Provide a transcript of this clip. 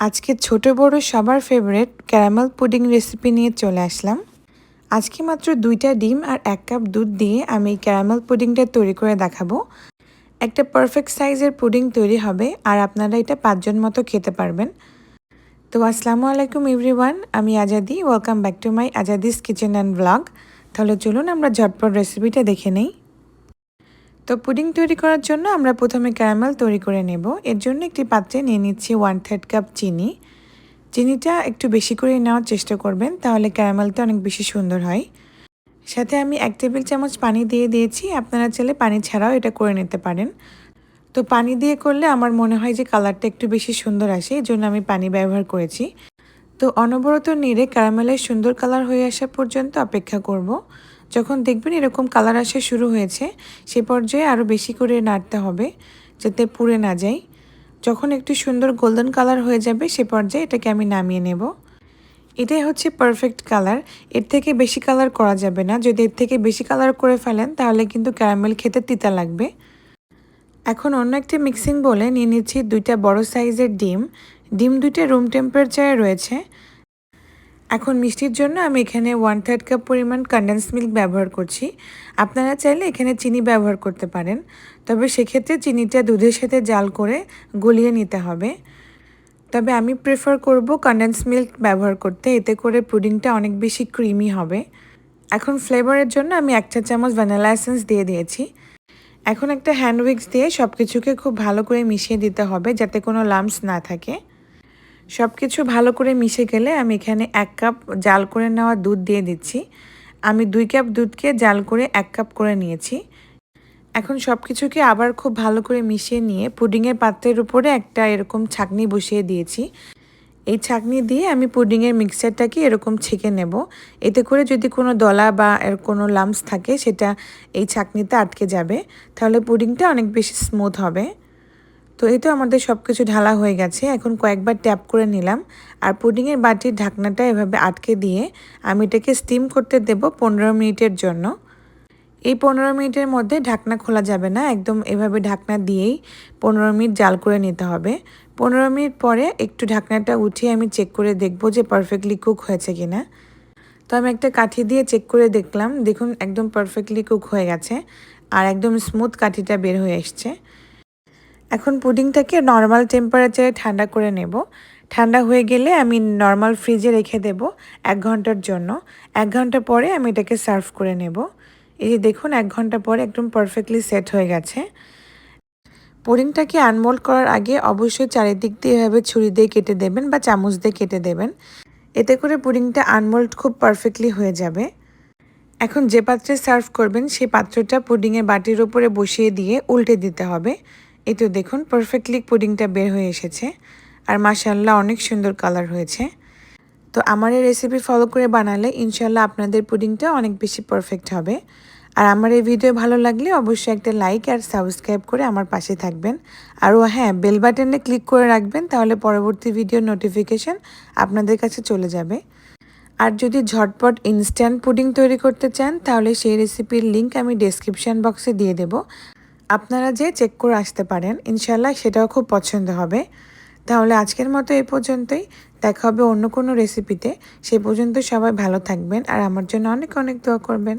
আজকে ছোট বড় সবার ফেভারিট ক্যারামেল পুডিং রেসিপি নিয়ে চলে আসলাম। আজকে মাত্র 2টা ডিম আর 1 কাপ দুধ দিয়ে আমি এই ক্যারামেল পুডিংটা তৈরি করে দেখাবো। একটা পারফেক্ট সাইজের পুডিং তৈরি হবে আর আপনারা এটা 5 জন মতো খেতে পারবেন। তো আসসালামু আলাইকুম এভরিওয়ান, আমি Azadi. Welcome back to my Azadi's kitchen and blog. তাহলে চলুন আমরা ঝটপট রেসিপিটা দেখে নেই। তো পুডিং তৈরি করার জন্য আমরা প্রথমে ক্যারামেল তৈরি করে নেব। এর জন্য একটি পাত্রে নিয়ে নিচ্ছি 1/3 কাপ চিনি। চিনিটা একটু বেশি করে নেওয়ার চেষ্টা করবেন, তাহলে ক্যারামেলটা অনেক বেশি সুন্দর হয়। সাথে আমি 1 টেবিল চামচ পানি দিয়ে দিয়েছি। আপনারা চাইলে পানি ছাড়াও এটা করে নিতে পারেন। তো পানি দিয়ে করলে আমার মনে হয় যে কালারটা একটু বেশি সুন্দর আসে, এই জন্য আমি পানি ব্যবহার করেছি। তো অনবরত নেড়ে ক্যারামেলের সুন্দর কালার হয়ে আসা পর্যন্ত অপেক্ষা করব। যখন দেখবেন এরকম কালার আসা শুরু হয়েছে, সে পর্যায়ে আরও বেশি করে নাড়তে হবে যাতে পুড়ে না যায়। যখন একটু সুন্দর গোল্ডেন কালার হয়ে যাবে, সে পর্যায়ে এটাকে আমি নামিয়ে নেব। এটাই হচ্ছে পারফেক্ট কালার। এর থেকে বেশি কালার করা যাবে না। যদি এর থেকে বেশি কালার করে ফেলেন তাহলে কিন্তু ক্যারামেল খেতে তিতা লাগবে। এখন অন্য একটি মিক্সিং বোলে নিয়ে নিচ্ছি 2টা বড় সাইজের ডিম। ডিম 2টা রুম টেম্পারেচারে রয়েছে। এখন মিষ্টির জন্য আমি এখানে 1/3 কাপ পরিমাণ কনডেন্স মিল্ক ব্যবহার করছি। আপনারা চাইলে এখানে চিনি ব্যবহার করতে পারেন, তবে সেক্ষেত্রে চিনিটা দুধের সাথে জাল করে গলিয়ে নিতে হবে। তবে আমি প্রেফার করব কনডেন্স মিল্ক ব্যবহার করতে, এতে করে পুডিংটা অনেক বেশি ক্রিমি হবে। এখন ফ্লেভারের জন্য আমি 1 চা চামচ ভ্যানিলা এসেন্স দিয়ে দিয়েছি। এখন একটা হ্যান্ড উইক্স দিয়ে সব কিছুকে খুব ভালো করে মিশিয়ে দিতে হবে যাতে কোনো লাম্পস না থাকে। সব কিছু ভালো করে মিশে গেলে আমি এখানে 1 কাপ জাল করে নেওয়া দুধ দিয়ে দিচ্ছি। আমি 2 কাপ দুধকে জাল করে 1 কাপ করে নিয়েছি। এখন সব কিছুকে আবার খুব ভালো করে মিশিয়ে নিয়ে পুডিংয়ের পাত্রের উপরে একটা এরকম ছাঁকনি বসিয়ে দিয়েছি। এই ছাঁকনি দিয়ে আমি পুডিংয়ের মিক্সচারটাকে এরকম ছেঁকে নেব। এতে করে যদি কোনো দলা বা এর কোনো লাম্পস থাকে সেটা এই ছাঁকনিতে আটকে যাবে, তাহলে পুডিংটা অনেক বেশি স্মুথ হবে। তো এই তো আমাদের সব কিছু ঢালা হয়ে গেছে। এখন কয়েকবার ট্যাপ করে নিলাম আর পুডিংয়ের বাটির ঢাকনাটা এভাবে আটকে দিয়ে আমি এটাকে স্টিম করতে দেব 15 মিনিটের জন্য। এই 15 মিনিটের মধ্যে ঢাকনা খোলা যাবে না, একদম এভাবে ঢাকনা দিয়েই 15 মিনিট জাল করে নিতে হবে। 15 মিনিট পরে একটু ঢাকনাটা উঠিয়ে আমি চেক করে দেখব যে পারফেক্টলি কুক হয়েছে কিনা। তো আমি একটা কাঠি দিয়ে চেক করে দেখলাম, দেখুন একদম পারফেক্টলি কুক হয়ে গেছে আর একদম স্মুথ কাঠিটা বের হয়ে এসছে। এখন পুডিংটাকে নর্মাল টেম্পারেচারে ঠান্ডা করে নেব। ঠান্ডা হয়ে গেলে আমি নর্মাল ফ্রিজে রেখে দেব 1 ঘন্টার জন্য। 1 ঘন্টা পরে আমি এটাকে সার্ভ করে নেব। এই যে দেখুন 1 ঘন্টা পরে একদম পারফেক্টলি সেট হয়ে গেছে। পুডিংটাকে আনমোল্ড করার আগে অবশ্যই চারিদিক দিয়ে এভাবে ছুরি দিয়ে কেটে দেবেন বা চামচ দিয়ে কেটে দেবেন। এতে করে পুডিংটা আনমোল্ড খুব পারফেক্টলি হয়ে যাবে। এখন যে পাত্রে সার্ভ করবেন সেই পাত্রটা পুডিংয়ের বাটির উপরে বসিয়ে দিয়ে উল্টে দিতে হবে। এই তো দেখুন পারফেক্টলি পুডিংটা বের হয়ে এসেছে আর মাশাআল্লাহ অনেক সুন্দর কালার হয়েছে। তো আমার এই রেসিপি ফলো করে বানালে ইনশাআল্লাহ আপনাদের পুডিংটা অনেক বেশি পারফেক্ট হবে। আর আমার এই ভিডিও ভালো লাগলে অবশ্যই একটা লাইক আর সাবস্ক্রাইব করে আমার পাশে থাকবেন। আর হ্যাঁ, বেল বাটনে ক্লিক করে রাখবেন, তাহলে পরবর্তী ভিডিওর নোটিফিকেশন আপনাদের কাছে চলে যাবে। আর যদি ঝটপট ইনস্ট্যান্ট পুডিং তৈরি করতে চান তাহলে সেই রেসিপির লিংক আমি ডেসক্রিপশন বক্সে দিয়ে দেব। আপনারা যে চেক করে আসতে পারেন, ইনশাল্লাহ সেটাও খুব পছন্দ হবে। তাহলে আজকের মতো এই পর্যন্তই। দেখা হবে অন্য কোনো রেসিপিতে। সেই পর্যন্ত সবাই ভালো থাকবেন আর আমার জন্য অনেক অনেক দোয়া করবেন।